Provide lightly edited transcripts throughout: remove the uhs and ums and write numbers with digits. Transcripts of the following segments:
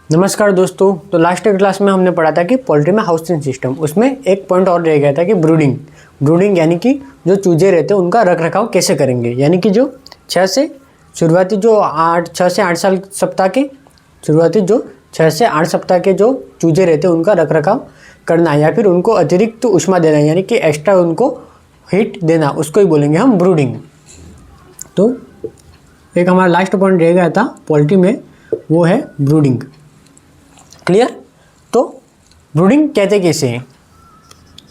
नमस्कार दोस्तों। तो लास्ट क्लास में हमने पढ़ा था कि पोल्ट्री में हाउसिंग सिस्टम, उसमें एक पॉइंट और रह गया था कि ब्रूडिंग यानी कि जो चूजे रहते हैं उनका रख रखाव कैसे करेंगे। यानी कि जो 6 से 8 सप्ताह के जो चूजे रहते हैं उनका रख रखाव करना, या फिर उनको अतिरिक्त ऊष्मा देना यानी कि एक्स्ट्रा उनको हीट देना, उसको ही बोलेंगे हम ब्रूडिंग। तो एक हमारा लास्ट पॉइंट रह गया था पोल्ट्री में, वो है ब्रूडिंग। क्लियर। तो ब्रूडिंग कहते कैसे हैं?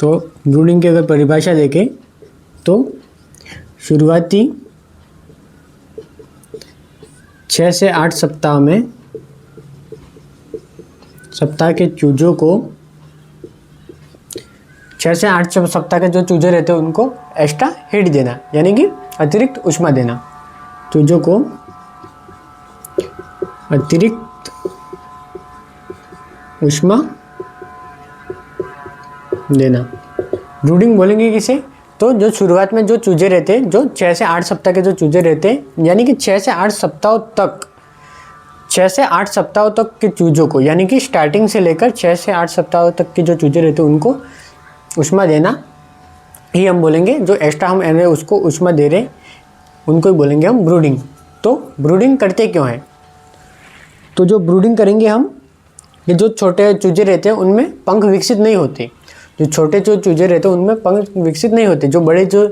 तो ब्रूडिंग की अगर परिभाषा देखें तो शुरुआती 6 से 8 सप्ताह के चूजों को 6 से 8 सप्ताह के जो चूजे रहते हैं उनको एक्स्ट्रा हीट देना यानी कि अतिरिक्त ऊष्मा देना, चूजों को अतिरिक्त ऊष्मा देना। ब्रूडिंग बोलेंगे किसे? तो जो शुरुआत में जो चूजे रहते हैं, जो 6 से 8 सप्ताह के जो चूजे रहते हैं, यानी कि 6 से 8 सप्ताह तक के चूजों को, यानी कि स्टार्टिंग से लेकर 6 से 8 सप्ताह तक के जो चूजे रहते हैं उनको ऊष्मा देना ही हम बोलेंगे। जो एक्स्ट्रा हम उसको ऊष्मा दे रहे उनको ही बोलेंगे हम ब्रूडिंग। तो ब्रूडिंग करते क्यों हैं? तो जो ब्रूडिंग करेंगे हम, ये जो छोटे चूजे रहते हैं उनमें पंख विकसित नहीं होते। जो छोटे जो चूजे रहते हैं उनमें पंख विकसित नहीं होते। जो बड़े जो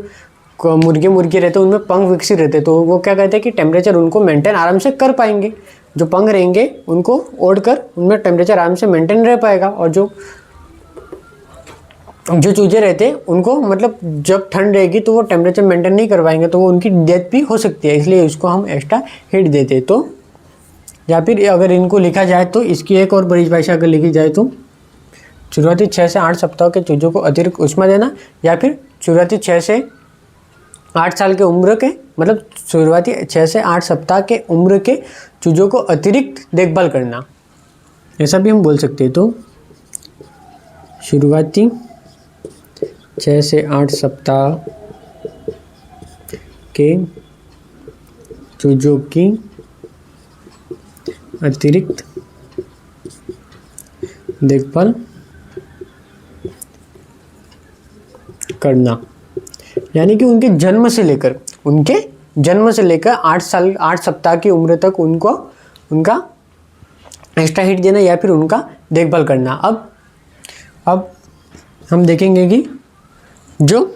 मुर्गे रहते हैं उनमें पंख विकसित रहते हैं। तो वो क्या कहते हैं कि टेम्परेचर उनको मेंटेन आराम से कर पाएंगे। जो पंख रहेंगे उनको ओढ़कर उनमें टेम्परेचर आराम से मेंटेन रह पाएगा। और जो चूजे रहते हैं उनको मतलब जब ठंड रहेगी तो वो टेम्परेचर मेंटेन नहीं कर पाएंगे, तो वो उनकी डेथ भी हो सकती है। इसलिए इसको हम एक्स्ट्रा हीट देते हैं। तो या फिर अगर इनको लिखा जाए तो इसकी एक और परिभाषा अगर लिखी जाए तो शुरुआती 6 से 8 सप्ताह के चूजों को अतिरिक्त ऊष्मा देना, या फिर शुरुआती 6 से 8 साल के उम्र के, मतलब शुरुआती 6 से 8 सप्ताह के उम्र के चूजों को अतिरिक्त देखभाल करना, ऐसा भी हम बोल सकते हैं। तो शुरुआती 6 से 8 सप्ताह के चूजों की अतिरिक्त देखभाल करना, यानी कि उनके जन्म से लेकर 8 सप्ताह की उम्र तक उनका एक्स्ट्रा हीट देना या फिर उनका देखभाल करना। अब हम देखेंगे कि जो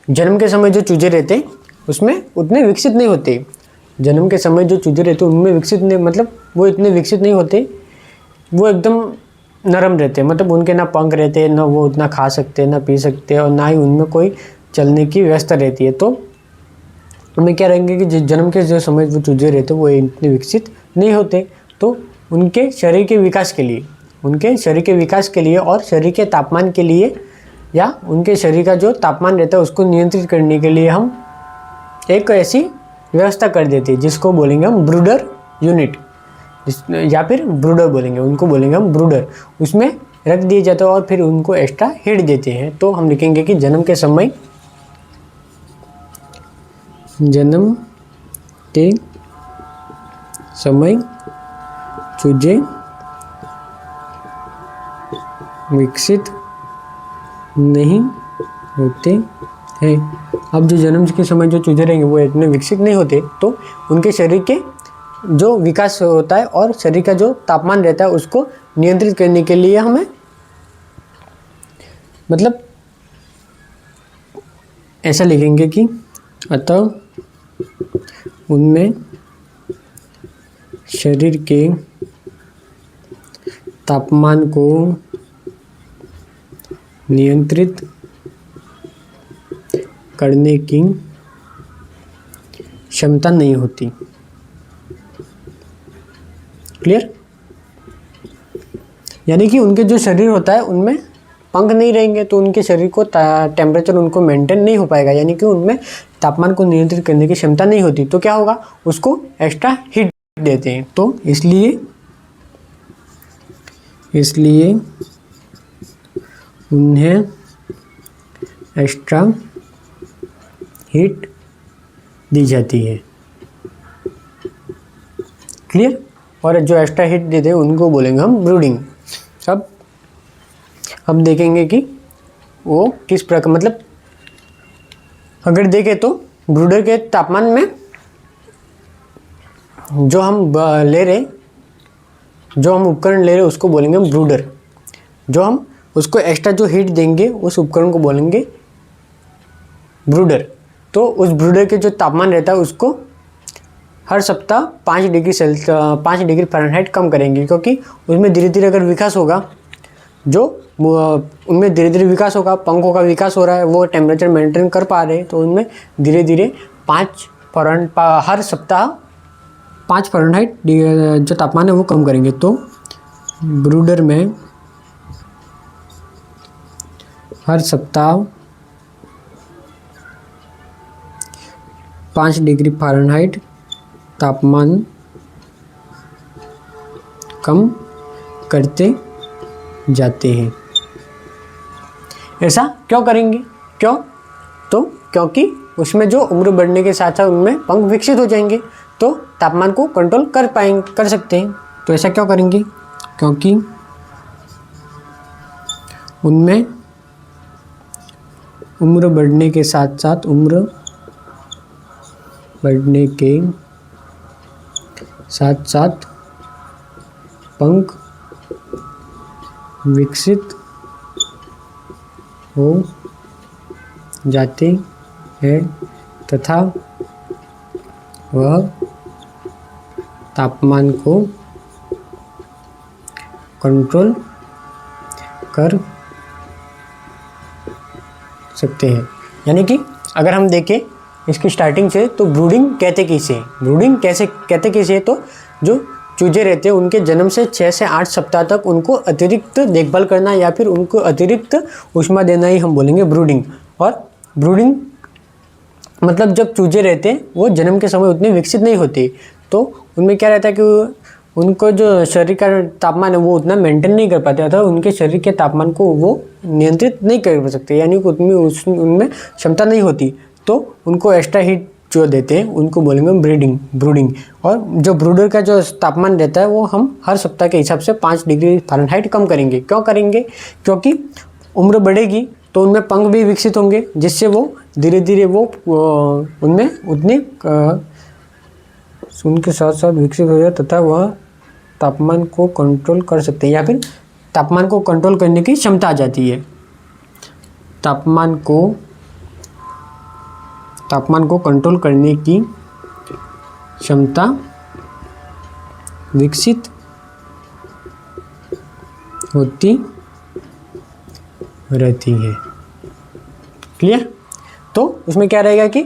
जन्म के समय जो चूजे रहते हैं उसमें उतने विकसित नहीं होते। जन्म के समय जो चूजे रहते हैं उनमें विकसित नहीं, मतलब वो इतने विकसित नहीं होते। वो एकदम नरम रहते हैं, मतलब उनके ना पंख रहते हैं, ना वो उतना खा सकते, ना पी सकते, और ना ही उनमें कोई चलने की व्यवस्था रहती है। तो हमें क्या रहेंगे कि जन्म के जो समय वो चूजे रहते हैं वो इतने विकसित नहीं होते। तो उनके शरीर के विकास के लिए और शरीर के तापमान के लिए, या उनके शरीर का जो तापमान रहता है उसको नियंत्रित करने के लिए हम एक ऐसी व्यवस्था कर देते हैं जिसको बोलेंगे हम ब्रूडर यूनिट, या फिर ब्रूडर बोलेंगे, उनको बोलेंगे हम ब्रूडर। उसमें रख दिए जाते हैं और फिर उनको एक्स्ट्रा हीट देते हैं। तो हम लिखेंगे कि जन्म के समय चूजे विकसित नहीं होते हैं। अब जो जन्म के समय जो चूजे रहेंगे वो इतने विकसित नहीं होते, तो उनके शरीर के जो विकास होता है और शरीर का जो तापमान रहता है उसको नियंत्रित करने के लिए हमें, मतलब ऐसा लिखेंगे कि अतः उनमें शरीर के तापमान को नियंत्रित करने की क्षमता नहीं होती। क्लियर। यानी कि उनके जो शरीर होता है उनमें पंख नहीं रहेंगे, तो उनके शरीर को टेम्परेचर उनको मेंटेन नहीं हो पाएगा, यानी कि उनमें तापमान को नियंत्रित करने की क्षमता नहीं होती। तो क्या होगा, उसको एक्स्ट्रा हीट देते हैं। तो इसलिए उन्हें एक्स्ट्रा हीट दी जाती है। क्लियर। और जो एक्स्ट्रा हीट देते हैं उनको बोलेंगे हम ब्रूडिंग। अब हम देखेंगे कि वो किस प्रकार, मतलब अगर देखें तो ब्रूडर के तापमान में जो हम ले रहे, जो हम उपकरण ले रहे उसको बोलेंगे हम ब्रूडर। जो हम उसको एक्स्ट्रा जो हीट देंगे उस उपकरण को बोलेंगे ब्रूडर। तो उस ब्रूडर के जो तापमान रहता है उसको हर सप्ताह 5 डिग्री फ़ारेनहाइट कम करेंगे, क्योंकि उसमें धीरे धीरे अगर विकास होगा, जो उनमें धीरे धीरे विकास होगा, पंखों का विकास हो रहा है, वो टेम्परेचर मेंटेन कर पा रहे हैं, तो उनमें धीरे धीरे हर सप्ताह 5 फ़ारेनहाइट जो तापमान है वो कम करेंगे। तो ब्रूडर में हर सप्ताह 5 डिग्री फ़ारेनहाइट तापमान कम करते जाते हैं। ऐसा क्यों करेंगे? क्यों? तो क्योंकि उसमें जो उम्र बढ़ने के साथ साथ उनमें पंख विकसित हो जाएंगे, तो तापमान को कंट्रोल कर सकते हैं। तो ऐसा क्यों करेंगे? क्योंकि उनमें उम्र बढ़ने के साथ साथ पंख विकसित हो जाते हैं तथा वह तापमान को कंट्रोल कर सकते हैं। यानी कि अगर हम देखें इसकी स्टार्टिंग से, तो ब्रूडिंग कहते कैसे हैं? ब्रूडिंग कहते कैसे है? तो जो चूजे रहते हैं उनके जन्म से 6 से 8 सप्ताह तक उनको अतिरिक्त देखभाल करना या फिर उनको अतिरिक्त ऊष्मा देना ही हम बोलेंगे ब्रूडिंग। और ब्रूडिंग मतलब जब चूजे रहते हैं वो जन्म के समय उतने विकसित नहीं होते, तो उनमें क्या रहता है कि उनको जो शरीर का तापमान है वो उतना मेंटेन नहीं कर पाते, अथवा उनके शरीर के तापमान को वो नियंत्रित नहीं कर सकते, यानी कि उनमें क्षमता नहीं होती, तो उनको एक्स्ट्रा हीट जो देते हैं उनको बोलेंगे ब्रूडिंग। और जो ब्रूडर का जो तापमान रहता है वो हम हर सप्ताह के हिसाब से 5 डिग्री फ़ारेनहाइट कम करेंगे। क्यों करेंगे? क्योंकि उम्र बढ़ेगी तो उनमें पंख भी विकसित होंगे, जिससे वो धीरे धीरे वो उनमें उनके साथ साथ विकसित हो जाए तथा वह तापमान को कंट्रोल कर सकते हैं, या फिर तापमान को कंट्रोल करने की क्षमता आ जाती है। तापमान को कंट्रोल करने की क्षमता विकसित होती रहती है। क्लियर? तो उसमें क्या रहेगा कि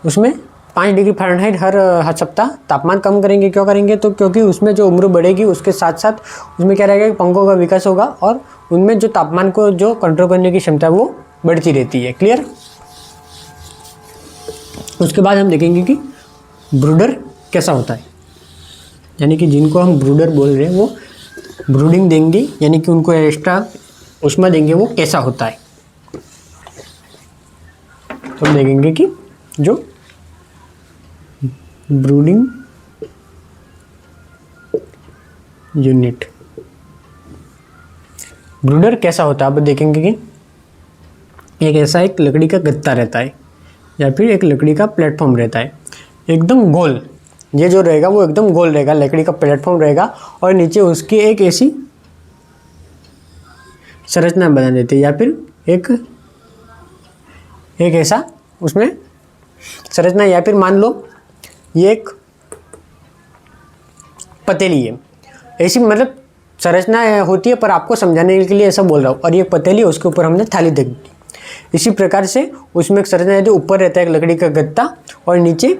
उसमें 5 डिग्री फ़ारेनहाइट हर सप्ताह तापमान कम करेंगे। क्यों करेंगे? तो क्योंकि उसमें जो उम्र बढ़ेगी उसके साथ साथ उसमें क्या रहेगा कि पंखों का विकास होगा और उनमें जो तापमान को जो कंट्रोल करने की क्षमता है वो बढ़ती रहती है। क्लियर? उसके बाद हम देखेंगे कि ब्रूडर कैसा होता है, यानी कि जिनको हम ब्रूडर बोल रहे हैं वो ब्रूडिंग देंगे, यानी कि उनको एक्स्ट्रा ऊष्मा देंगे, वो कैसा होता है। तो हम देखेंगे कि जो ब्रूडिंग यूनिट ब्रूडर कैसा होता है, अब देखेंगे कि एक लकड़ी का गत्ता रहता है या फिर एक लकड़ी का प्लेटफॉर्म रहता है, एकदम गोल। ये जो रहेगा वो एकदम गोल रहेगा, लकड़ी का प्लेटफॉर्म रहेगा और नीचे उसकी एक ऐसी संरचना बना देते हैं, या फिर एक ऐसा उसमें संरचना, या फिर मान लो ये एक पतीली है, ऐसी मतलब संरचना होती है, पर आपको समझाने के लिए ऐसा बोल रहा हूँ। और ये पतीली है, उसके ऊपर हमने थाली रख दी। इसी प्रकार से उसमें एक संरचना है, जो ऊपर रहता है एक लकड़ी का गत्ता और नीचे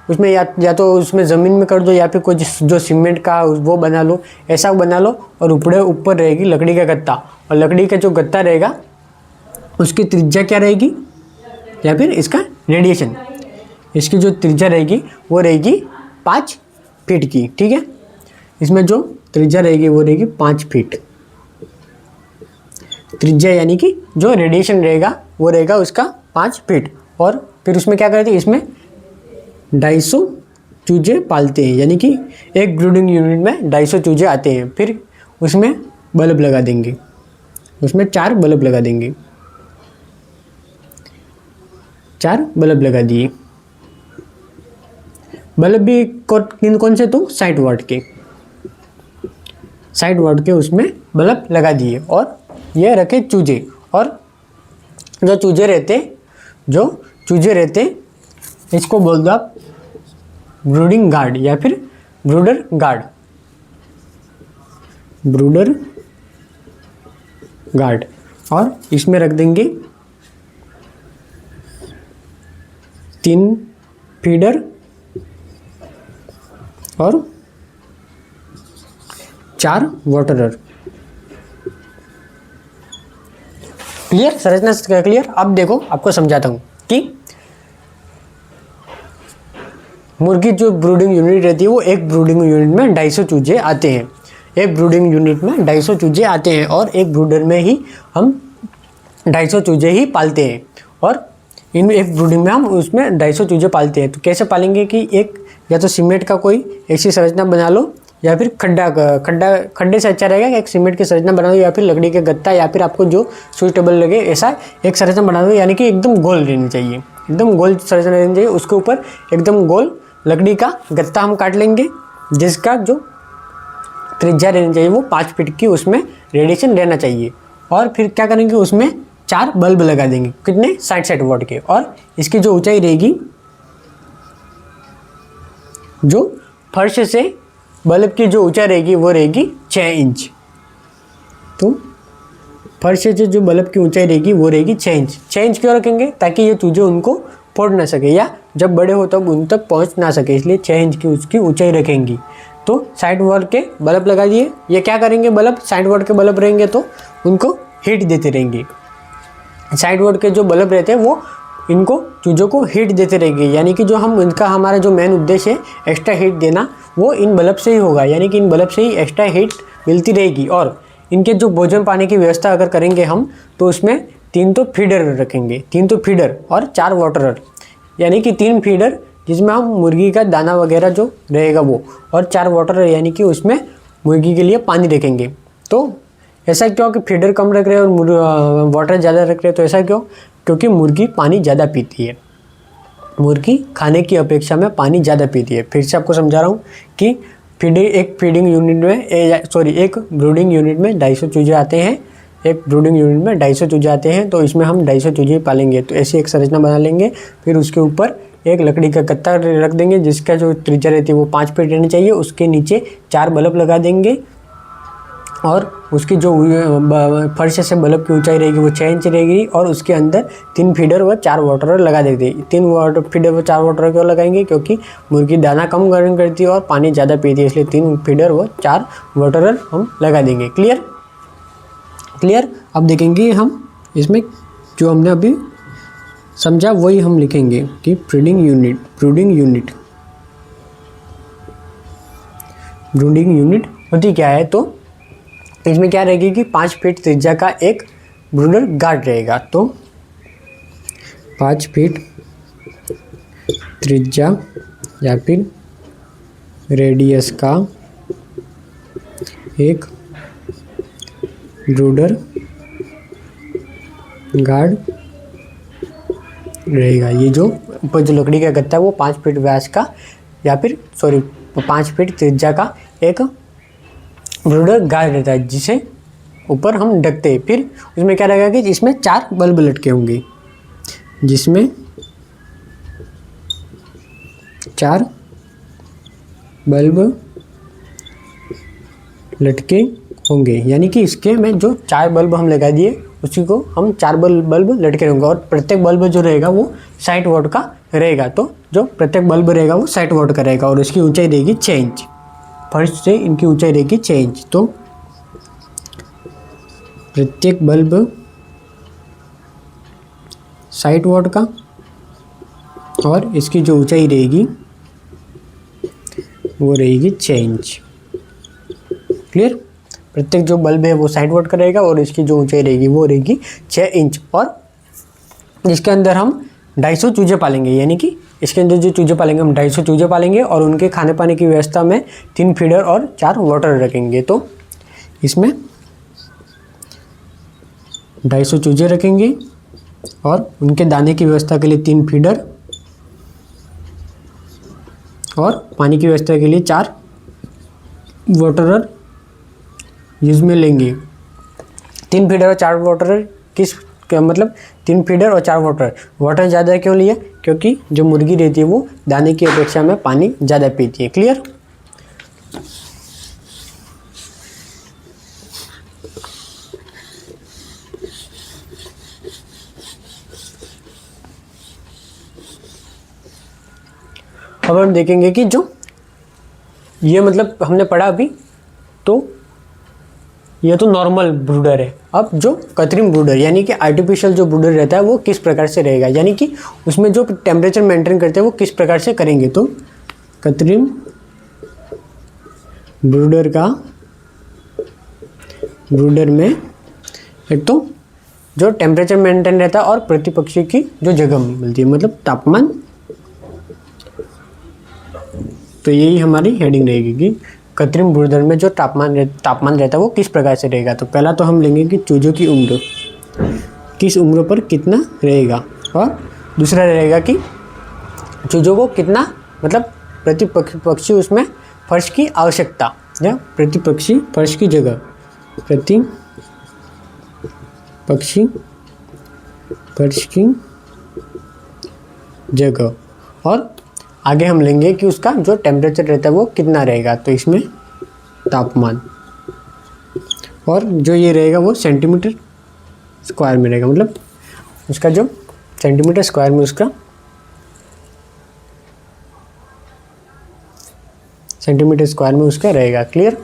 उसमें या तो उसमें ज़मीन में कर दो या फिर कोई जो सीमेंट का वो बना लो, ऐसा बना लो, और ऊपर रहेगी लकड़ी का गत्ता। और लकड़ी का जो गत्ता रहेगा उसकी त्रिज्या क्या रहेगी, या फिर इसका रेडिएशन, इसकी जो त्रिज्या रहेगी वो रहेगी 5 फीट की। ठीक है, इसमें जो त्रिज्या रहेगी वो रहेगी 5 फीट त्रिज्या, यानी कि जो रेडिएशन रहेगा वो रहेगा उसका 5 फीट। और फिर उसमें क्या करते हैं, इसमें 250 चूजे पालते हैं, यानी कि एक ब्रूडिंग यूनिट में 250 चूजे आते हैं। फिर उसमें बल्ब लगा देंगे, उसमें 4 बल्ब लगा देंगे, 4 बल्ब लगा दिए। बल्ब भी किन कौन से, तो 60 वाट के, 60 वाट के उसमें बल्ब लगा दिए। और ये रखे चूजे, और जो चूजे रहते इसको बोल दो आप ब्रूडिंग गार्ड या फिर ब्रूडर गार्ड, ब्रूडर गार्ड। और इसमें रख देंगे 3 फीडर और 4 वाटरर। क्लियर, संरचना क्लियर। अब देखो आपको समझाता हूँ कि मुर्गी जो ब्रूडिंग यूनिट रहती है वो एक ब्रूडिंग यूनिट में 250 चूजे आते हैं, एक ब्रूडिंग यूनिट में 250 चूजे आते हैं, और एक ब्रूडर में ही हम 250 चूजे ही पालते हैं। और इन एक ब्रूडिंग में हम उसमें 250 चूजे पालते हैं। तो कैसे पालेंगे कि एक या तो सीमेंट का कोई ऐसी संरचना बना लो, या फिर खड्डे से अच्छा रहेगा कि एक सीमेंट की संरचना बना दो, या फिर लकड़ी के गत्ता, या फिर आपको जो सूटेबल लगे ऐसा एक संरचना बना दो। यानी कि एकदम गोल रहनी चाहिए, एकदम गोल संरचना रहनी चाहिए। उसके ऊपर एकदम गोल लकड़ी का गत्ता हम काट लेंगे, जिसका जो त्रिज्या रहनी चाहिए वो 5 फीट की उसमें रेडिएशन रहना चाहिए। और फिर क्या करेंगे, उसमें 4 बल्ब लगा देंगे, कितने, 60 वाट के। और इसकी जो ऊंचाई रहेगी, जो फर्श से बल्ब की जो ऊंचाई रहेगी वो रहेगी 6 इंच। तो फर्श से जो बल्ब की ऊंचाई रहेगी वो रहेगी 6 इंच। 6 इंच क्यों रखेंगे, ताकि ये चूजे उनको फोड़ ना सके, या जब बड़े हो तब उन तक पहुंच ना सके, इसलिए 6 इंच की उसकी ऊंचाई रखेंगी। तो 60 वाट के बल्ब लगा दिए। ये क्या करेंगे, बल्ब 60 वाट के बल्ब रहेंगे तो उनको हीट देते रहेंगे। 60 वाट के जो बल्ब रहते हैं वो इनको चूजों को हीट देते रहेंगे। यानी कि जो हमारा जो मेन उद्देश्य है एक्स्ट्रा हीट देना, वो इन बल्ब से ही होगा। यानी कि इन बल्ब से ही एक्स्ट्रा हीट मिलती रहेगी। और इनके जो भोजन पाने की व्यवस्था अगर करेंगे हम, तो उसमें 3 तो फीडर रखेंगे, 3 तो फीडर और 4 वाटरर। यानी कि 3 फीडर जिसमें हम मुर्गी का दाना वगैरह जो रहेगा वो, और 4 वाटरर यानी कि उसमें मुर्गी के लिए पानी रखेंगे। तो ऐसा क्यों कि फीडर कम रख रहे हैं और वाटर ज़्यादा रख रहे हैं, तो ऐसा क्यों, क्योंकि मुर्गी पानी ज़्यादा पीती है। मुर्गी खाने की अपेक्षा में पानी ज़्यादा पीती है। फिर से आपको समझा रहा हूँ कि एक ब्रूडिंग यूनिट में 250 चूजे आते हैं, एक ब्रूडिंग यूनिट में 250 चूजे आते हैं। तो इसमें हम 250 चूजे पालेंगे। तो ऐसी एक संरचना बना लेंगे। फिर उसके ऊपर एक लकड़ी का गत्ता रख देंगे, जिसका जो त्रिज्या रहती है वो 5 फीट रहनी चाहिए। उसके नीचे 4 बल्ब लगा देंगे, और उसकी जो फर्श से बल्ब की ऊंचाई रहेगी वो 6 इंच रहेगी। और उसके अंदर 3 फीडर व 4 वाटरर लगा देते हैं। 3 फीडर व 4 वाटरर क्यों लगाएंगे, क्योंकि मुर्गी दाना कम ग्रहण करती है और पानी ज़्यादा पीती है, इसलिए 3 फीडर व 4 वाटरर हम लगा देंगे। क्लियर। अब देखेंगे हम इसमें जो हमने अभी समझा वही हम लिखेंगे कि ब्रूडिंग यूनिट होती क्या है। तो इसमें क्या रहेगी कि 5 फीट त्रिज्या का एक ब्रूडर गार्ड रहेगा। तो 5 फीट त्रिज्या या फिर रेडियस का एक ब्रूडर गार्ड रहेगा। ये जो ऊपर जो लकड़ी का गत्ता है वो 5 फीट व्यास का या फिर 5 फीट त्रिज्या का एक ब्रूडर गार्ड रहता है, जिसे ऊपर हम ढकते हैं। फिर उसमें क्या रहेगा कि इसमें 4 बल्ब लटके होंगे, जिसमें 4 बल्ब लटके होंगे। यानी कि इसके में जो 4 बल्ब हम लगा दिए उसी को हम 4 बल्ब लटके होंगे। और प्रत्येक बल्ब जो रहेगा वो 60 वाट का रहेगा। तो जो प्रत्येक बल्ब रहेगा वो 60 वाट का रहेगा, और इसकी ऊंचाई रहेगी 6 इंच। फर्श से इनकी ऊंचाई रहेगी 6 इंच। तो प्रत्येक बल्ब 60 वाट का, और इसकी जो ऊंचाई रहेगी वो रहेगी 6 इंच। क्लियर। प्रत्येक जो बल्ब है वो 60 वाट का रहेगा, और इसकी जो ऊंचाई रहेगी वो रहेगी 6 इंच। और इसके अंदर हम 250 चूजे पालेंगे, यानी कि इसके अंदर जो चूजे पालेंगे हम 250 चूजे पालेंगे और उनके खाने पाने की व्यवस्था में 3 फीडर और 4 वाटर रखेंगे। तो इसमें 250 चूजे रखेंगे और उनके दाने की व्यवस्था के लिए 3 फीडर और पानी की व्यवस्था के लिए 4 वाटरर यूज में लेंगे। 3 फीडर और 4 वाटरर किस मतलब 3 फीडर और 4 वाटर ज़्यादा क्यों लिया? क्योंकि जो मुर्गी रहती है वो दाने की अपेक्षा में पानी ज़्यादा पीती है। क्लियर? अब हम देखेंगे कि जो ये मतलब हमने पढ़ा अभी, तो ये तो नॉर्मल ब्रूडर है। अब जो कृत्रिम ब्रूडर यानी कि आर्टिफिशियल जो ब्रूडर रहता है वो किस प्रकार से रहेगा, यानी कि उसमें जो टेम्परेचर मेंटेन करते हैं वो किस प्रकार से करेंगे। तो कृत्रिम ब्रूडर में एक तो जो टेम्परेचर मेंटेन रहता है और प्रति पक्षी की जो जगह मिलती है मतलब तापमान, तो यही हमारी हेडिंग रहेगी कि कृत्रिम ब्रूडर में जो तापमान रहता है वो किस प्रकार से रहेगा। तो पहला तो हम लेंगे कि चूजों की उम्र किस उम्र पर कितना रहेगा, और दूसरा रहेगा कि चूजों को कितना मतलब प्रति पक्षी उसमें फर्श की आवश्यकता या प्रति पक्षी फर्श की जगह, प्रति पक्षी फर्श की जगह, और आगे हम लेंगे कि उसका जो टेम्परेचर रहता है वो कितना रहेगा। तो इसमें तापमान, और जो ये रहेगा वो सेंटीमीटर स्क्वायर में रहेगा, मतलब उसका जो सेंटीमीटर स्क्वायर में उसका सेंटीमीटर स्क्वायर में उसका रहेगा। क्लियर?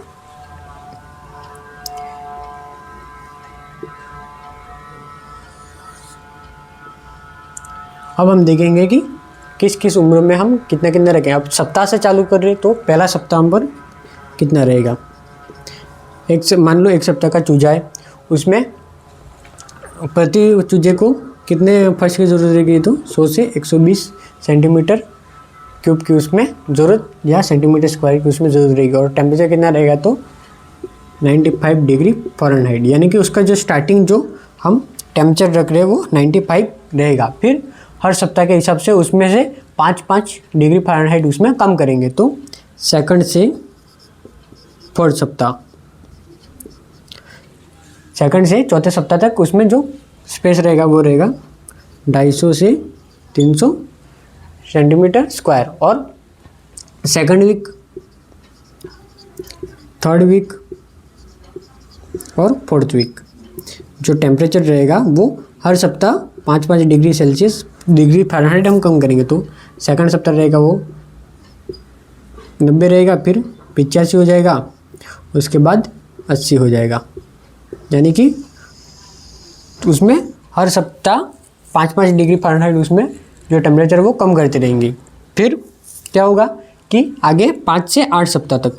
अब हम देखेंगे कि किस किस उम्र में हम कितना कितना रखें। अब सप्ताह से चालू कर रहे तो पहला सप्ताह पर कितना रहेगा। मान लो 1 सप्ताह का चूजा है, उसमें प्रति चूजे को कितने फर्श की ज़रूरत रहेगी। तो 100 से 120 सेंटीमीटर क्यूब की उसमें ज़रूरत या सेंटीमीटर स्क्वायर की उसमें ज़रूरत रहेगी। और टेम्परेचर कितना रहेगा तो 95 डिग्री फ़ारेनहाइट, यानी कि उसका जो स्टार्टिंग जो हम टेम्परेचर रख रहे हैं वो 95 रहेगा। फिर हर सप्ताह के हिसाब से उसमें से 5-5 डिग्री फ़ारेनहाइट उसमें कम करेंगे। तो सेकंड से फोर्थ सप्ताह, सेकंड से चौथे सप्ताह तक उसमें जो स्पेस रहेगा वो रहेगा 250 से 300 सेंटीमीटर स्क्वायर। और सेकंड वीक, थर्ड वीक और फोर्थ वीक जो टेम्परेचर रहेगा वो हर सप्ताह 5-5 डिग्री फ़ारेनहाइट हम कम करेंगे। तो सेकंड सप्ताह रहेगा वो 90 रहेगा, फिर 85 हो जाएगा, उसके बाद 80 हो जाएगा, यानी कि उसमें हर सप्ताह 5-5 डिग्री फ़ारेनहाइट उसमें जो टेम्परेचर वो कम करते रहेंगे। फिर क्या होगा कि आगे 5 से 8 सप्ताह तक,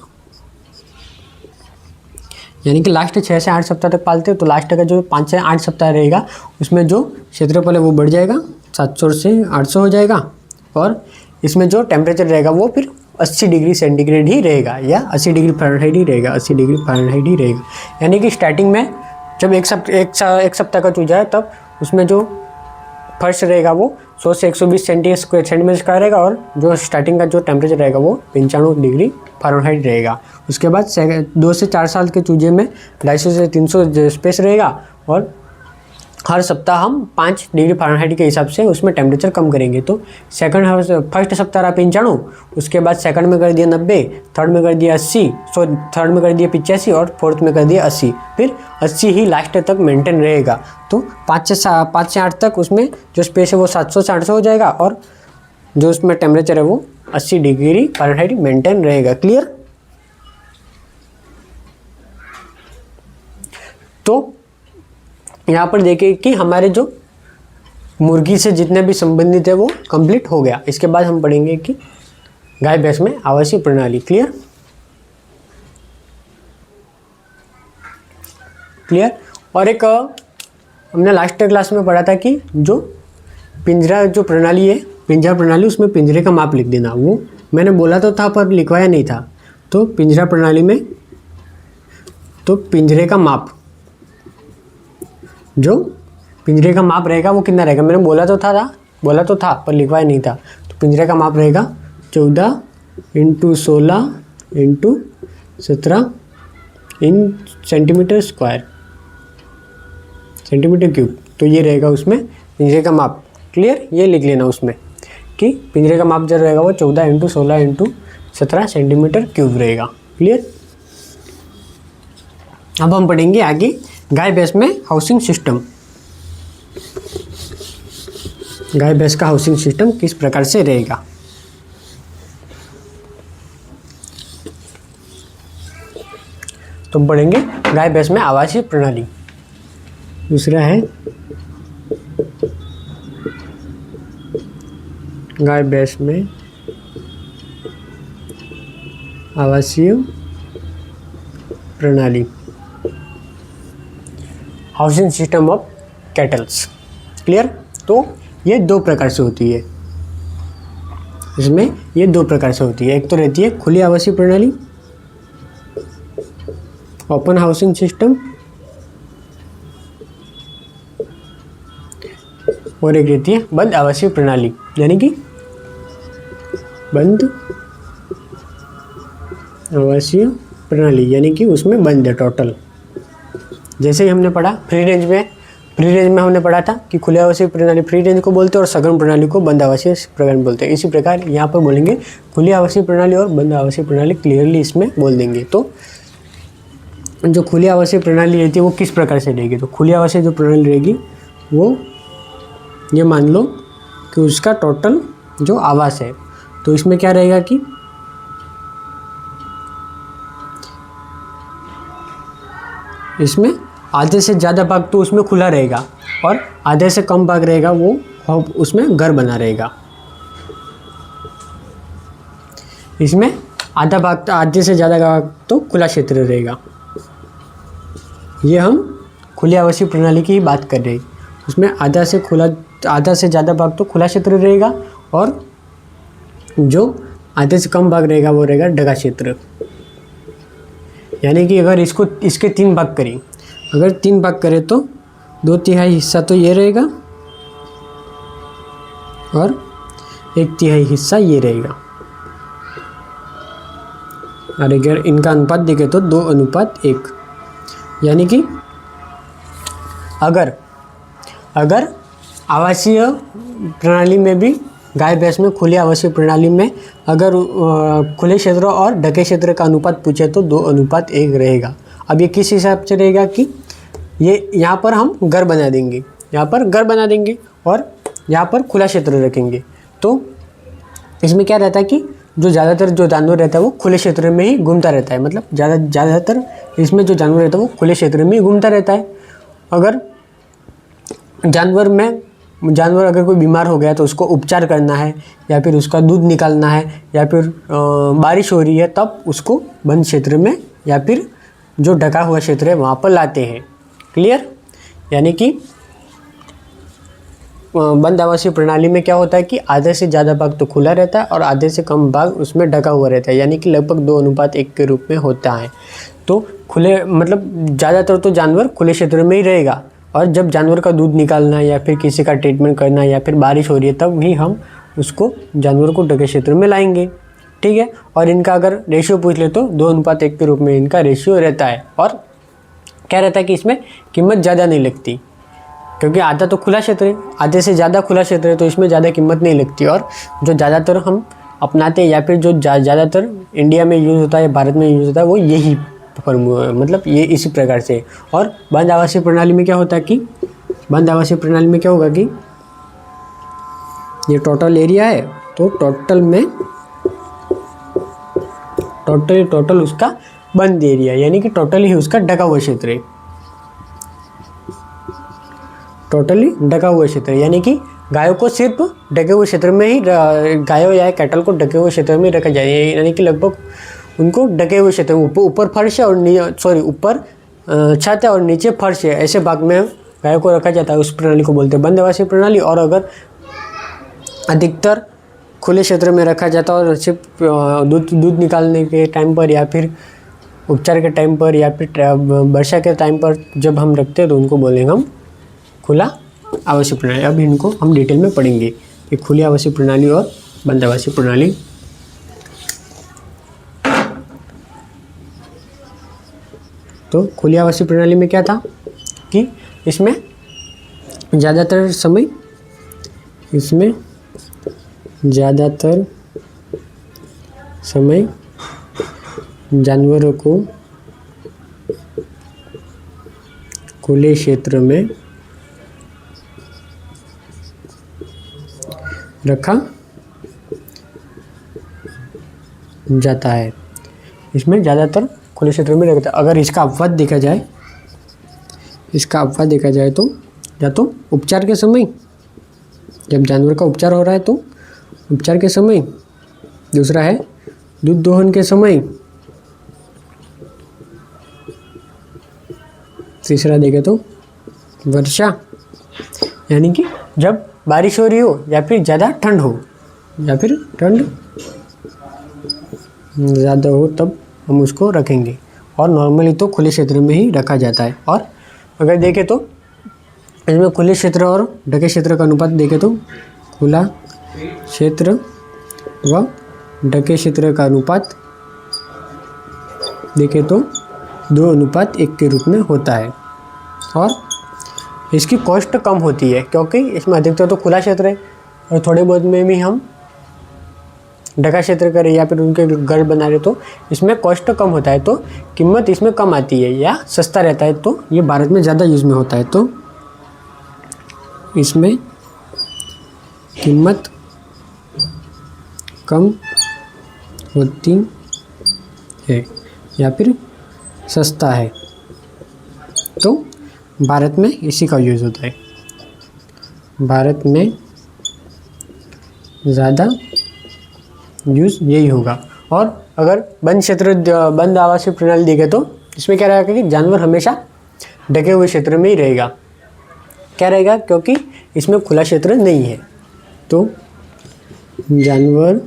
यानी कि लास्ट 6 से 8 सप्ताह तक पालते हैं, तो लास्ट का जो 5 से 8 सप्ताह रहेगा उसमें जो क्षेत्रफल है वो बढ़ जाएगा, 700 से 800 हो जाएगा। और इसमें जो टेम्परेचर रहेगा वो फिर 80 डिग्री सेंटीग्रेड ही रहेगा या 80 डिग्री फ़ारेनहाइट ही रहेगा, 80 डिग्री फ़ारेनहाइट ही रहेगा। यानी कि स्टार्टिंग में जब एक सप्ताह का चूजा है तब उसमें जो फर्स्ट रहेगा वो 100 से 120 सेंटीमीटर स्क्वायर रहेगा, और जो स्टार्टिंग का जो टेम्परेचर रहेगा वो 95 डिग्री फ़ारेनहाइट रहेगा। उसके बाद 2 से 4 साल के चूजे में 250 से 300 स्पेस रहेगा, और हर सप्ताह हम 5 डिग्री फ़ारेनहाइट के हिसाब से उसमें टेम्परेचर कम करेंगे। तो फर्स्ट सप्ताह रहा 95, उसके बाद सेकंड में कर दिया 90, थर्ड में कर दिया 80, थर्ड में कर दिया 85 और फोर्थ में कर दिया 80, फिर 80 ही लास्ट तक मेंटेन रहेगा। तो 5 से 8 तक उसमें जो स्पेस है वो 700 से 800 हो जाएगा, और जो उसमें टेम्परेचर है वो 80 डिग्री फ़ारेनहाइट मेंटेन रहेगा। क्लियर? तो यहाँ पर देखिए कि हमारे जो मुर्गी से जितने भी संबंधित है वो कंप्लीट हो गया। इसके बाद हम पढ़ेंगे कि गाय भैंस में आवासीय प्रणाली। क्लियर? और एक हमने लास्ट क्लास में पढ़ा था कि जो पिंजरा जो प्रणाली है पिंजरा प्रणाली, उसमें पिंजरे का माप लिख देना। वो मैंने बोला तो था पर लिखवाया नहीं था। तो पिंजरा प्रणाली में तो पिंजरे का माप, जो पिंजरे का माप रहेगा वो कितना रहेगा, मैंने बोला तो था पर लिखवाया नहीं था। तो पिंजरे का माप रहेगा 14 × 16 × 17 इन सेंटीमीटर स्क्वायर, सेंटीमीटर क्यूब। तो ये रहेगा उसमें पिंजरे का माप। क्लियर, ये लिख लेना उसमें कि पिंजरे का माप जो रहेगा वो 14 × 16 × 17 सेंटीमीटर क्यूब रहेगा। क्लियर। अब हम पढ़ेंगे आगे गाय भैंस में हाउसिंग सिस्टम। गाय भैंस का हाउसिंग सिस्टम किस प्रकार से रहेगा। तो पढ़ेंगे गाय भैंस में आवासीय प्रणाली। दूसरा है गाय भैंस में आवासीय प्रणाली, housing system of kettles. Clear. तो ये दो प्रकार से होती है, इसमें ये दो प्रकार से होती है। एक तो रहती है खुली आवासीय प्रणाली, ओपन हाउसिंग सिस्टम, और एक रहती है बंद आवासीय प्रणाली, यानी कि बंद आवासीय प्रणाली, यानी कि उसमें बंद है टोटल। जैसे ही हमने पढ़ा फ्री रेंज में हमने पढ़ा था कि खुले आवासीय प्रणाली फ्री रेंज को बोलते हैं और सघन प्रणाली को बंद आवासीय प्रणाली बोलते हैं। इसी प्रकार यहाँ पर बोलेंगे खुली आवासीय प्रणाली और बंद आवासीय प्रणाली, क्लियरली इसमें बोल देंगे। तो जो खुली आवासीय प्रणाली रहती है वो किस प्रकार से रहेगी। तो खुली आवासीय जो प्रणाली रहेगी वो ये मान लो कि उसका टोटल जो आवास है, तो इसमें क्या रहेगा कि इसमें आधे से ज़्यादा भाग तो उसमें खुला रहेगा और आधे से कम भाग रहेगा वो उसमें घर बना रहेगा। इसमें आधे से ज़्यादा भाग तो खुला क्षेत्र रहेगा। ये हम खुली आवासीय प्रणाली की ही बात कर रहे हैं। उसमें आधा से ज़्यादा भाग तो खुला क्षेत्र रहेगा और जो आधे से कम भाग रहेगा वो रहेगा ढका क्षेत्र। यानी कि अगर इसके 3 भाग करें, अगर 3 भाग करें तो 2/3 हिस्सा तो ये रहेगा और 1/3 हिस्सा ये रहेगा। और अगर इनका अनुपात देखें तो 2:1, यानी कि अगर आवासीय प्रणाली में भी गाय भैंस में खुली आवासीय प्रणाली में अगर खुले क्षेत्र और ढके क्षेत्र का अनुपात पूछे तो 2:1 रहेगा। अब ये किस हिसाब से रहेगा कि ये यहाँ पर हम घर बना देंगे, और यहाँ पर खुला क्षेत्र रखेंगे। तो इसमें क्या रहता है कि जो ज़्यादातर जो जानवर रहता है वो खुले क्षेत्र में ही घूमता रहता है। मतलब ज़्यादातर इसमें जो जानवर रहता है वो खुले क्षेत्र में ही घूमता रहता है। अगर जानवर अगर कोई बीमार हो गया तो उसको उपचार करना है, या फिर उसका दूध निकालना है, या फिर बारिश हो रही है तब उसको बंद क्षेत्र में या फिर जो ढका हुआ क्षेत्र है वहाँ पर लाते हैं। क्लियर। यानी कि बंद आवासीय प्रणाली में क्या होता है कि आधे से ज़्यादा भाग तो खुला रहता है और आधे से कम भाग उसमें ढका हुआ रहता है, यानी कि लगभग 2:1 के रूप में होता है। तो खुले मतलब ज़्यादातर तो जानवर खुले क्षेत्र में ही रहेगा, और जब जानवर का दूध निकालना है या फिर किसी का ट्रीटमेंट करना है या फिर बारिश हो रही है तब भी हम उसको जानवर को ढके क्षेत्र में लाएंगे। ठीक है। और इनका अगर रेशियो पूछ ले तो 2:1 के रूप में इनका रेशियो रहता है। और क्या रहता है कि इसमें कीमत ज़्यादा नहीं लगती, क्योंकि आधा तो खुला क्षेत्र है, आधे से ज़्यादा खुला क्षेत्र है, तो इसमें ज़्यादा कीमत नहीं लगती। और जो ज़्यादातर हम अपनाते हैं या फिर जो ज़्यादातर इंडिया में यूज़ होता है, भारत में यूज़ होता है, वो यही मतलब ये इसी प्रकार से। और बंद आवासीय प्रणाली में क्या होता है कि बंद आवासीय प्रणाली में क्या होगा कि ये टोटल एरिया है, तो टोटल उसका बंद एरिया, यानी कि टोटल ही उसका ढका हुआ क्षेत्र है, टोटली ढका हुआ क्षेत्र है। यानी कि गायों को सिर्फ ढके हुए क्षेत्र में ही, गायों या कैटल को ढके हुए क्षेत्र में रखा जाए, यानी कि लगभग उनको ढके हुए क्षेत्र में ऊपर फर्श है और ऊपर छत है और नीचे फर्श है, ऐसे भाग में गायों को रखा जाता है। उस प्रणाली को बोलते हैं बंद आवासीय प्रणाली। और अगर अधिकतर खुले क्षेत्र में रखा जाता है और सिर्फ दूध निकालने के टाइम पर या फिर उपचार के टाइम पर या फिर वर्षा के टाइम पर जब हम रखते हैं तो उनको बोलेंगे हम खुला आवासीय प्रणाली। अब इनको हम डिटेल में पढ़ेंगे कि खुली आवासीय प्रणाली और बंद आवासीय प्रणाली। तो खुली आवासीय प्रणाली में क्या था कि इसमें ज़्यादातर समय जानवरों को खुले क्षेत्र में रखा जाता है। इसमें ज़्यादातर खुले क्षेत्र में रखता है। अगर इसका अपवाद देखा जाए तो या तो उपचार के समय, जब जानवर का उपचार हो रहा है तो उपचार के समय, दूसरा है दूध दोहन के समय, तीसरा देखें तो वर्षा, यानी कि जब बारिश हो रही हो या फिर ज़्यादा ठंड हो या फिर ठंड ज़्यादा हो तब हम उसको रखेंगे। और नॉर्मली तो खुले क्षेत्र में ही रखा जाता है। और अगर देखें तो इसमें खुले क्षेत्र और ढके क्षेत्र का अनुपात देखें तो खुला क्षेत्र व ढके क्षेत्र का अनुपात देखें तो 2:1 के रूप में होता है। और इसकी कॉस्ट कम होती है क्योंकि इसमें अधिकतर तो खुला क्षेत्र है और थोड़े बहुत में भी हम ढका क्षेत्र करें या फिर उनके घर बना रहे तो इसमें कॉस्ट कम होता है, तो कीमत इसमें कम आती है या सस्ता रहता है। तो ये भारत में ज़्यादा यूज़ में होता है, तो इसमें कीमत कम होती है या फिर सस्ता है, तो भारत में इसी का यूज़ होता है। भारत में ज़्यादा यूज़ यही होगा। और अगर बंद आवासीय प्रणाली देखे तो इसमें क्या रहेगा कि जानवर हमेशा ढके हुए क्षेत्र में ही रहेगा। क्या रहेगा? क्योंकि इसमें खुला क्षेत्र नहीं है, तो जानवर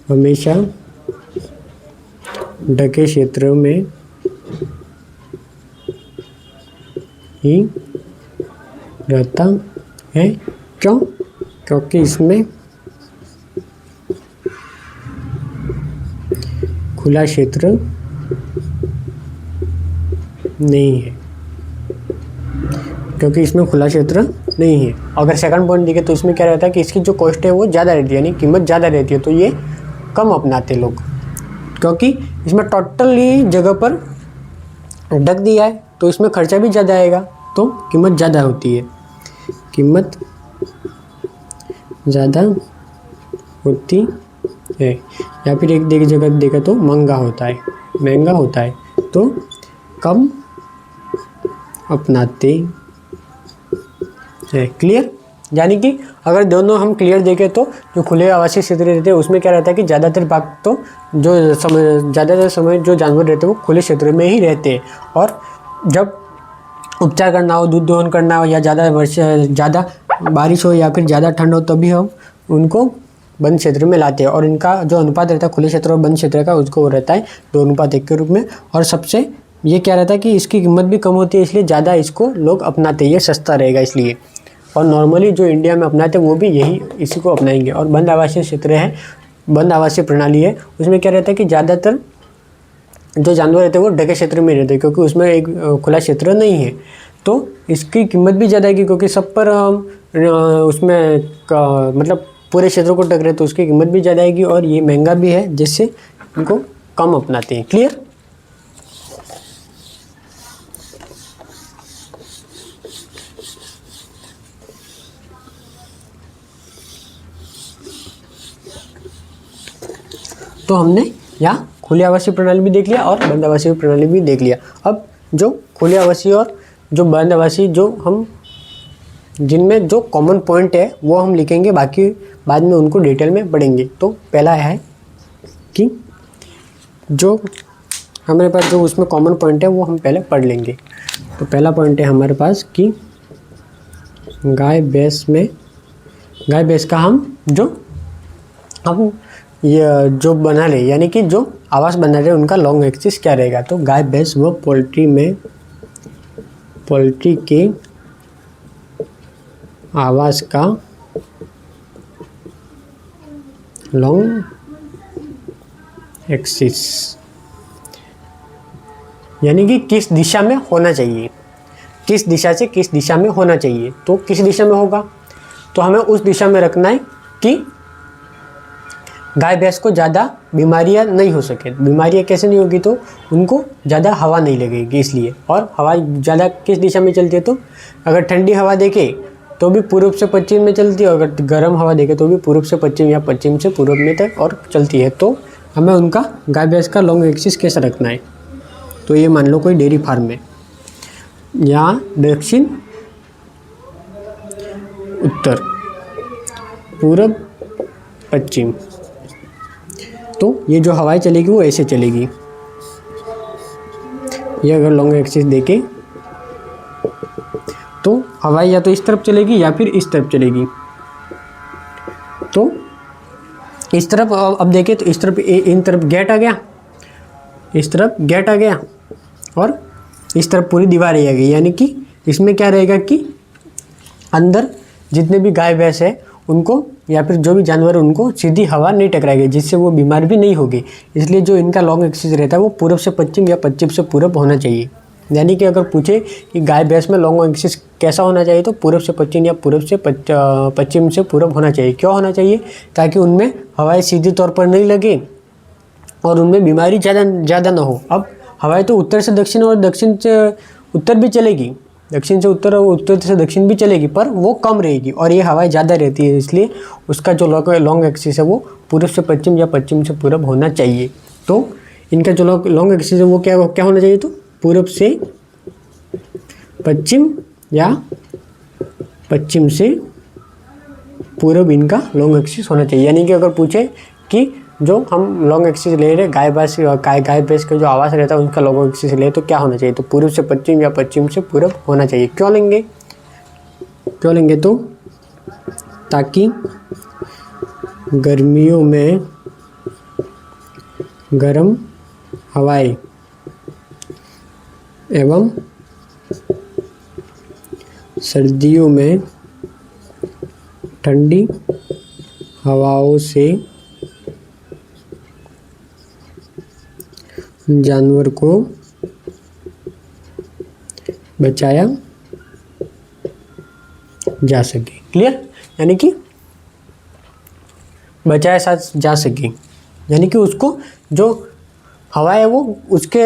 हमेशा ढके क्षेत्र में ही रहता है। क्यों? क्योंकि इसमें खुला क्षेत्र नहीं है, क्योंकि इसमें खुला क्षेत्र नहीं है। अगर सेकंड पॉइंट देखें तो इसमें क्या रहता है कि इसकी जो कॉस्ट है वो ज़्यादा रहती है, यानी कीमत ज़्यादा रहती है, तो ये कम अपनाते लोग, क्योंकि इसमें टोटली जगह पर ढक दिया है तो इसमें खर्चा भी ज़्यादा आएगा, तो कीमत ज़्यादा होती है। कीमत ज़्यादा होती है या फिर एक जगह देखा तो महंगा होता है, तो कम अपनाते हैं। क्लियर? यानी कि अगर दोनों हम क्लियर देखें तो जो खुले आवासीय क्षेत्र रहते हैं उसमें क्या रहता है कि ज़्यादातर भाग तो ज़्यादातर समय जो जानवर रहते हैं वो खुले क्षेत्र में ही रहते हैं। और जब उपचार करना हो, दूध दोहन करना हो या ज़्यादा बारिश हो या फिर ज़्यादा ठंड हो तभी हम उनको बंद क्षेत्र में लाते हैं। और इनका जो अनुपात रहता है खुले क्षेत्र और बंद क्षेत्र का, उसको वो रहता है 2:1 के रूप में। और सबसे ये क्या रहता है कि इसकी कीमत भी कम होती है, इसलिए ज़्यादा इसको लोग अपनाते हैं, ये सस्ता रहेगा इसलिए। और नॉर्मली जो इंडिया में अपनाते हैं वो भी इसी को अपनाएंगे। और बंद आवासीय क्षेत्र है, बंद आवासीय प्रणाली है, उसमें क्या रहता है कि ज़्यादातर जो जानवर रहते हैं वो ढके क्षेत्र में रहते हैं, क्योंकि उसमें एक खुला क्षेत्र नहीं है, तो इसकी कीमत भी ज़्यादा है, क्योंकि सब पर उसमें मतलब पूरे क्षेत्र को ढक रहे तो उसकी कीमत भी ज़्यादा आएगी और ये महंगा भी है, जिससे इनको कम अपनाते हैं। क्लियर? तो हमने यहाँ खुली आवासीय प्रणाली भी देख लिया और बंद आवासीय प्रणाली भी देख लिया। अब जो खुली आवासीय और जो बंद आवासीय जिनमें जो कॉमन पॉइंट है वो हम लिखेंगे, बाकी बाद में उनको डिटेल में पढ़ेंगे। तो पहला है कि जो हमारे पास जो उसमें कॉमन पॉइंट है वो हम पहले पढ़ लेंगे। तो पहला पॉइंट है हमारे पास कि गाय भैंस में गाय भैंस का हम ये जो बना रहे, यानी कि जो आवास बना रहे उनका लॉन्ग एक्सिस क्या रहेगा। तो गाय भैंस व पोल्ट्री के आवास का लॉन्ग एक्सिस, यानी कि किस दिशा में होना चाहिए, किस दिशा से किस दिशा में होना चाहिए। तो किस दिशा में होगा, तो हमें उस दिशा में रखना है कि गाय भैंस को ज़्यादा बीमारियां नहीं हो सके। बीमारियां कैसे नहीं होगी, तो उनको ज़्यादा हवा नहीं लगेगी इसलिए। और हवा ज़्यादा किस दिशा में चलती है, तो अगर ठंडी हवा देखे तो भी पूर्व से पश्चिम में चलती है, अगर गर्म हवा देखे तो भी पूर्व से पश्चिम या पश्चिम से पूर्व में तक और चलती है। तो हमें उनका गाय भैंस का लॉन्ग एक्सिस कैसे रखना है। तो ये मान लो कोई डेयरी फार्म है, यहाँ दक्षिण उत्तर पूर्व पश्चिम, तो ये जो हवाएं चलेगी वो ऐसे चलेगी। ये अगर लॉन्ग एक्सिस देखे तो हवाएं या तो इस तरफ चलेगी या फिर इस तरफ चलेगी। तो इस तरफ अब देखें तो इस तरफ इन तरफ गेट आ गया, इस तरफ गेट आ गया और इस तरफ पूरी दीवार ही आ गई। यानी कि इसमें क्या रहेगा कि अंदर जितने भी गाय भैंस है उनको या फिर जो भी जानवर है उनको सीधी हवा नहीं टकराएगी, जिससे वो बीमार भी नहीं होगी। इसलिए जो इनका लॉन्ग एक्सिस रहता है वो पूर्व से पश्चिम या पश्चिम से पूर्व होना चाहिए। यानी कि अगर पूछे कि गाय भैंस में लॉन्ग एक्सिस कैसा होना चाहिए, तो पूर्व से पश्चिम या पूर्व से पश्चिम से पूर्व होना चाहिए। क्यों होना चाहिए, ताकि उनमें हवाएं सीधी तौर पर नहीं लगे और उनमें बीमारी ज़्यादा ना हो। अब हवाएं तो उत्तर से दक्षिण और दक्षिण से उत्तर भी चलेगी, दक्षिण से उत्तर और उत्तर से दक्षिण भी चलेगी, पर वो कम रहेगी और ये हवाएं ज़्यादा रहती है। इसलिए उसका जो लॉन्ग एक्सिस है वो पूर्व से पश्चिम या पश्चिम से पूर्व होना चाहिए। तो इनका जो लॉन्ग एक्सिस है वो क्या होना चाहिए, तो पूर्व से पश्चिम या पश्चिम से पूर्व इनका लॉन्ग एक्सिस होना चाहिए। यानी कि अगर पूछे कि जो हम लॉन्ग एक्सिस ले रहे गाय भैंस का जो आवास रहता है उनका लॉन्ग एक्सिस ले तो क्या होना चाहिए, तो पूर्व से पश्चिम या पश्चिम से पूर्व होना चाहिए। क्यों लेंगे, तो ताकि गर्मियों में गर्म हवाएं एवं सर्दियों में ठंडी हवाओं से जानवर को बचाया जा सके। क्लियर, यानी कि बचाया जा सके, यानी कि उसको जो हवा है वो उसके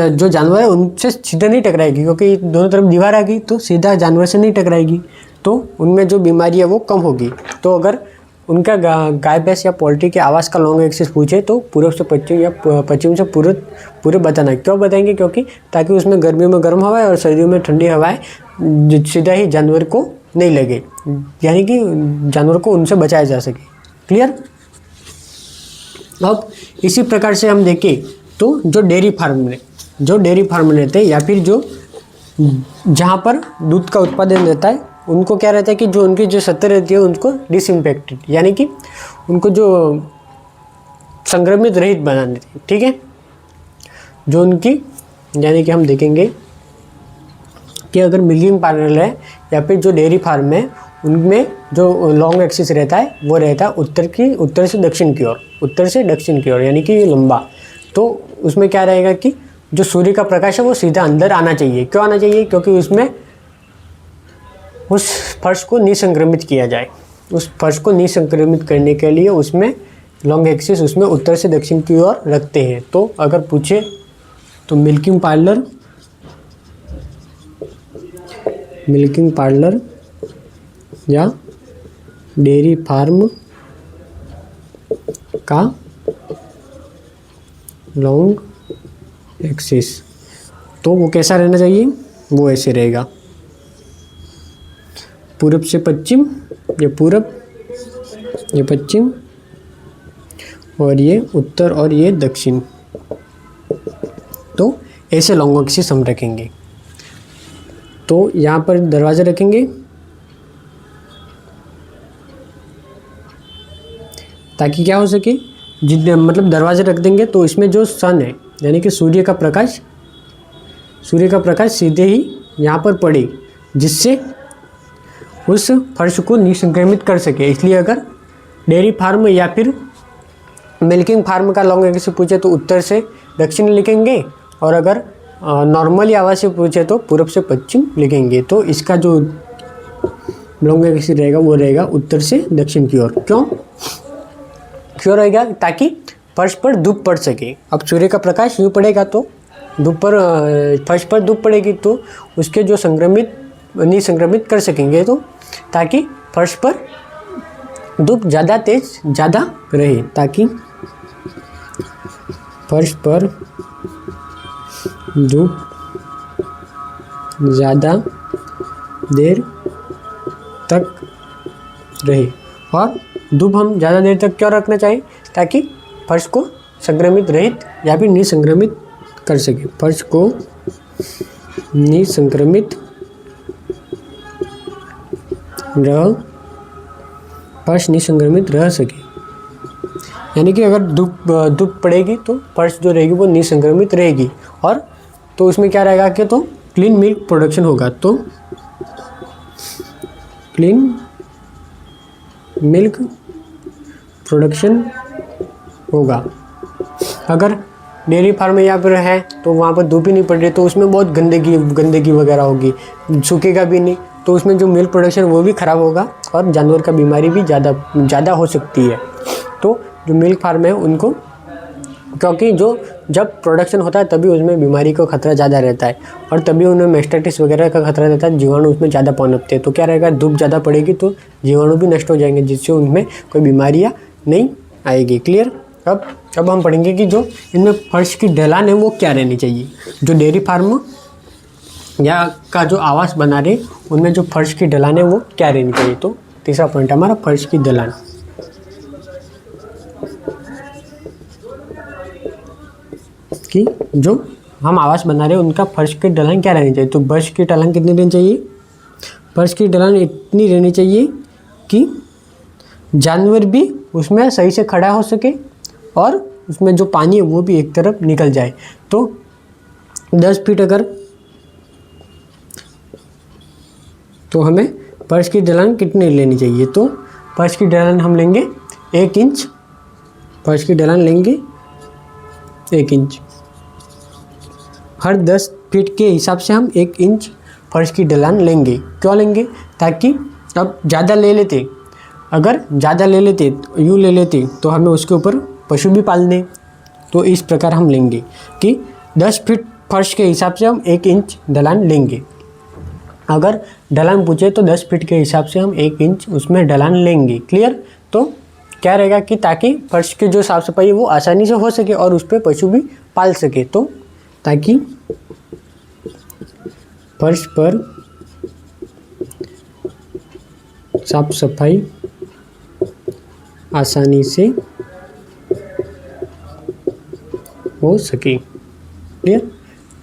जो जानवर है उनसे सीधा नहीं टकराएगी, क्योंकि दोनों तरफ दीवार आ गई तो सीधा जानवर से नहीं टकराएगी, तो उनमें जो बीमारी है वो कम होगी। तो अगर उनका गाय भैंस या पोल्ट्री के आवास का लॉन्ग एक्सिस पूछे तो पूर्व से पश्चिम या पश्चिम से पूर्व बताना। क्यों बताएंगे, क्योंकि ताकि उसमें गर्मियों में गर्म हवाएं और सर्दियों में ठंडी हवाएं सीधा ही जानवर को नहीं लगे, यानी कि जानवर को उनसे बचाया जा सके। क्लियर। अब इसी प्रकार से हम देखें तो जो डेयरी फार्म रहते हैं या फिर जो जहाँ पर दूध का उत्पादन रहता है उनको क्या रहता है कि जो उनकी जो सतह रहती है उनको डिसइंफेक्टेड, यानी कि उनको जो संक्रमित रहित बनानी थी। ठीक है, जो उनकी यानी कि हम देखेंगे कि अगर मिल्किंग पार्लर है या फिर जो डेयरी फार्म है उनमें जो लॉन्ग एक्सिस रहता है वो रहता है उत्तर से दक्षिण की ओर, यानी कि ये लंबा। तो उसमें क्या रहेगा कि जो सूर्य का प्रकाश है वो सीधा अंदर आना चाहिए। क्यों आना चाहिए, क्योंकि उसमें उस फर्श को निसंक्रमित किया जाए। उस फर्श को निसंक्रमित करने के लिए उसमें लॉन्ग एक्सिस उसमें उत्तर से दक्षिण की ओर रखते हैं। तो अगर पूछे तो मिल्किंग पार्लर या डेयरी फार्म का लॉन्ग एक्सिस तो वो कैसा रहना चाहिए, वो ऐसे रहेगा, पूरब से पश्चिम, ये पूरब, ये पश्चिम और ये उत्तर और ये दक्षिण। तो ऐसे लॉन्ग एक्सिस हम रखेंगे। तो यहाँ पर दरवाज़ा रखेंगे ताकि क्या हो सके, जितने मतलब दरवाजे रख देंगे तो इसमें जो सन है यानी कि सूर्य का प्रकाश सीधे ही यहाँ पर पड़े, जिससे उस फर्श को निसंक्रमित कर सके। इसलिए अगर डेयरी फार्म या फिर मिल्किंग फार्म का लॉन्ग से पूछे तो उत्तर से दक्षिण लिखेंगे, और अगर नॉर्मली आवाज़ से पूछे तो पूर्व से पश्चिम लिखेंगे। तो इसका जो लॉन्ग रहेगा वो रहेगा उत्तर से दक्षिण की ओर। क्यों रहेगा? ताकि फर्श पर धूप पड़ सके। अब सूर्य का प्रकाश यूँ पड़ेगा तो फर्श पर धूप पड़ेगी, तो उसके जो निसंक्रमित कर सकेंगे, तो ताकि फर्श पर धूप ज़्यादा रहे, ताकि फर्श पर धूप ज़्यादा देर तक रहे। और धूप हम ज़्यादा देर तक क्यों रखना चाहिए? ताकि फर्श को संक्रमित रहित या फिर निसंक्रमित कर सके, फर्श को निसंक्रमित रह सके। यानी कि अगर धूप पड़ेगी तो फर्श जो रहेगी वो निसंक्रमित रहेगी, और तो उसमें क्या रहेगा कि तो क्लीन मिल्क प्रोडक्शन होगा। तो क्लीन मिल्क प्रोडक्शन होगा। अगर डेयरी फार्म यहाँ पर है तो वहाँ पर धूप ही नहीं पड़ रही, तो उसमें बहुत गंदगी वगैरह होगी, सूखेगा भी नहीं, तो उसमें जो मिल्क प्रोडक्शन वो भी ख़राब होगा, और जानवर का बीमारी भी ज़्यादा हो सकती है। तो जो मिल्क फार्म है उनको, क्योंकि जब प्रोडक्शन होता है तभी उसमें बीमारी का खतरा ज़्यादा रहता है, और तभी उन्हें मैस्टाइटिस वगैरह का खतरा रहता है, जीवाणु उसमें ज़्यादा पनपते हैं। तो क्या रहेगा, धूप ज़्यादा पड़ेगी तो जीवाणु भी नष्ट हो जाएंगे, जिससे उनमें कोई बीमारियाँ नहीं आएगी। क्लियर? अब हम पढ़ेंगे कि जो इनमें फर्श की ढलान है वो क्या रहनी चाहिए। जो डेयरी फार्म या का जो आवास बना रहे उनमें जो फर्श की ढलान है वो क्या रहनी चाहिए। तो तीसरा पॉइंट हमारा फर्श की ढलान। कि जो हम आवास बना रहे हैं उनका फर्श की ढलान क्या रहनी चाहिए। तो फर्श की ढलान कितनी रहनी चाहिए? फर्श की ढलान इतनी रहनी चाहिए कि जानवर भी उसमें सही से खड़ा हो सके, और उसमें जो पानी है वो भी एक तरफ निकल जाए। तो 10 फीट अगर, तो हमें फर्श की ढलान कितनी लेनी चाहिए। तो फर्श की ढलान हम लेंगे 1 इंच। फर्श की ढलान लेंगे 1 इंच। हर 10 फीट के हिसाब से हम 1 इंच फर्श की ढलान लेंगे। क्यों लेंगे? ताकि अब ज़्यादा ले लेते, अगर ज़्यादा ले लेते यूँ ले लेते तो हमें उसके ऊपर पशु भी पालने। तो इस प्रकार हम लेंगे कि 10 फीट फर्श के हिसाब से हम 1 इंच ढलान लेंगे। अगर ढलान पूछे तो 10 फीट के हिसाब से हम 1 इंच उसमें ढलान लेंगे। क्लियर? तो क्या रहेगा कि ताकि फर्श की जो साफ़ सफाई है वो आसानी से हो सके और उस पर पशु भी पाल सके। तो ताकि फर्श पर साफ सफाई आसानी से हो सके। क्लियर?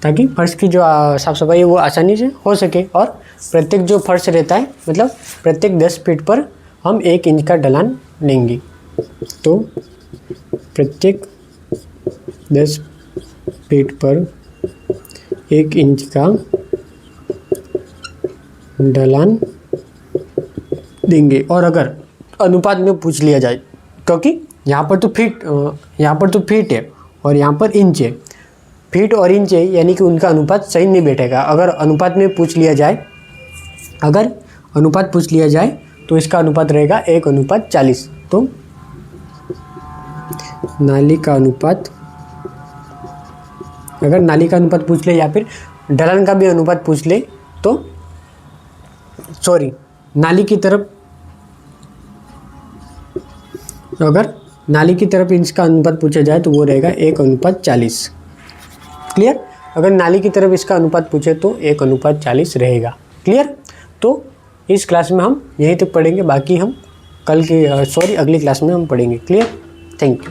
ताकि फर्श की जो साफ़ सफाई है वो आसानी से हो सके, और प्रत्येक जो फर्श रहता है मतलब प्रत्येक 10 फीट पर हम 1 इंच का ढलान लेंगे। तो प्रत्येक 10 फीट पर 1 इंच का ढलान देंगे। और अगर अनुपात में पूछ लिया जाए, क्योंकि यहाँ पर तो फीट है और यहाँ पर इंच है, फीट और इंच है, यानी कि उनका अनुपात सही नहीं बैठेगा। अगर अनुपात में पूछ लिया जाए, तो इसका अनुपात रहेगा 1:40। तो नाली का अनुपात, अगर नाली का अनुपात पूछ ले या फिर ढलान का भी अनुपात पूछ ले, तो नाली की तरफ, अगर नाली की तरफ इंच का अनुपात पूछा जाए तो वो रहेगा 1:40। क्लियर? अगर नाली की तरफ इसका अनुपात पूछे तो 1:40 रहेगा। क्लियर? तो इस क्लास में हम यहीं तक पढ़ेंगे, बाकी हम अगली क्लास में हम पढ़ेंगे। क्लियर? Thank you.